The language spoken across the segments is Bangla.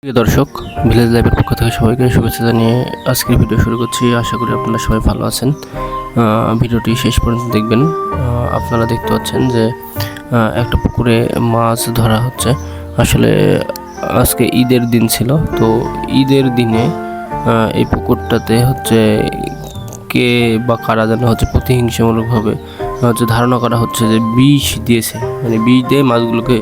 প্রিয় দর্শক, ভিলেজ লাইভের পক্ষ থেকে সবাইকে শুভেচ্ছা জানিয়ে আজকের ভিডিও শুরু করছি। আশা করি আপনারা সবাই ভালো আছেন। ভিডিওটি শেষ পর্যন্ত দেখবেন। আপনারা দেখতে পাচ্ছেন যে একটা পুকুরে মাছ ধরা হচ্ছে। আসলে আজকে ঈদের দিন ছিল, তো ঈদের দিনে এই পুকুরটাতে হচ্ছে কে বা কারা যেন হচ্ছে প্রতিহিংসামূলকভাবে ধারণা করা হচ্ছে যে বিষ দিয়েছে, মানে বিষ দিয়ে মাছগুলোকে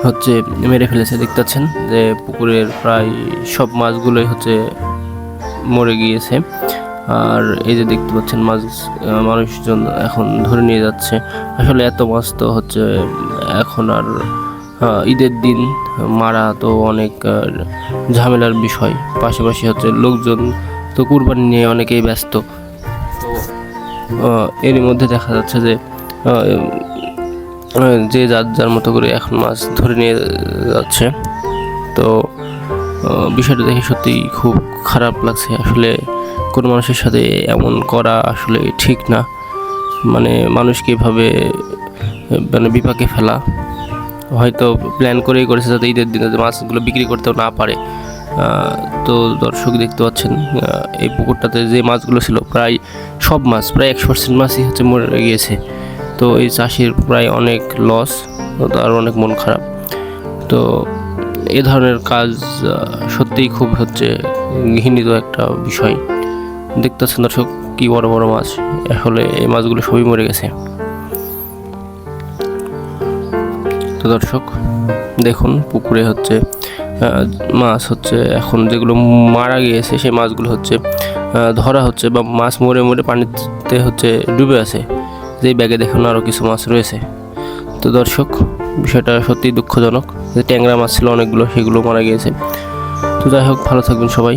হচ্ছে মেরে ফেলেছে। দেখতে পাচ্ছেন যে পুকুরের প্রায় সব মাছগুলোই হচ্ছে মরে গিয়েছে। আর এই যে দেখতে পাচ্ছেন মাছ মানুষজন এখন ধরে নিয়ে যাচ্ছে। আসলে এত মাছ তো হচ্ছে এখন আর ঈদের দিন মারা তো অনেক ঝামেলার বিষয়। পাশাপাশি হচ্ছে লোকজন তো কুরবানি নিয়ে অনেকেই ব্যস্ত। তো এরই মধ্যে দেখা যাচ্ছে যে যে যার মতো করে এখন মাছ ধরে নিয়ে যাচ্ছে। তো বিষয়টা দেখে সত্যি খুব খারাপ লাগছে। আসলে কোনো মানুষের সাথে এমন করা আসলে ঠিক না। মানে মানুষকে এভাবে মানে বিপাকে ফেলা, হয়তো প্ল্যান করেই করেছে যাতে ঈদের দিনে মাছগুলো বিক্রি করতেও না পারে। তো দর্শক দেখতে পাচ্ছেন এই পুকুরটাতে যে মাছগুলো ছিল প্রায় সব মাছ, প্রায় 100% মাছই হচ্ছে মরে গিয়েছে। তো এই চাষির প্রায় অনেক লস, তার অনেক মন খারাপ। তো এ ধরনের কাজ সত্যিই খুব হচ্ছে ঘৃণিত একটা বিষয়। দেখতেছেন দর্শক কি বড় বড় মাছ, আসলে এই মাছগুলো সবই মরে গেছে। তো দর্শক দেখুন পুকুরে হচ্ছে মাছ হচ্ছে এখন যেগুলো মারা গিয়েছে সেই মাছগুলো হচ্ছে ধরা হচ্ছে, বা মাছ মরে মরে পানিতে হচ্ছে ডুবে আছে। যেই ব্যাগে দেখুন আরও কিছু মাছ রয়েছে। তো দর্শক বিষয়টা সত্যি দুঃখজনক। যে ট্যাংরা মাছ ছিল অনেকগুলো, সেগুলো মারা গিয়েছে। তো যাই হোক, ভালো থাকবেন সবাই।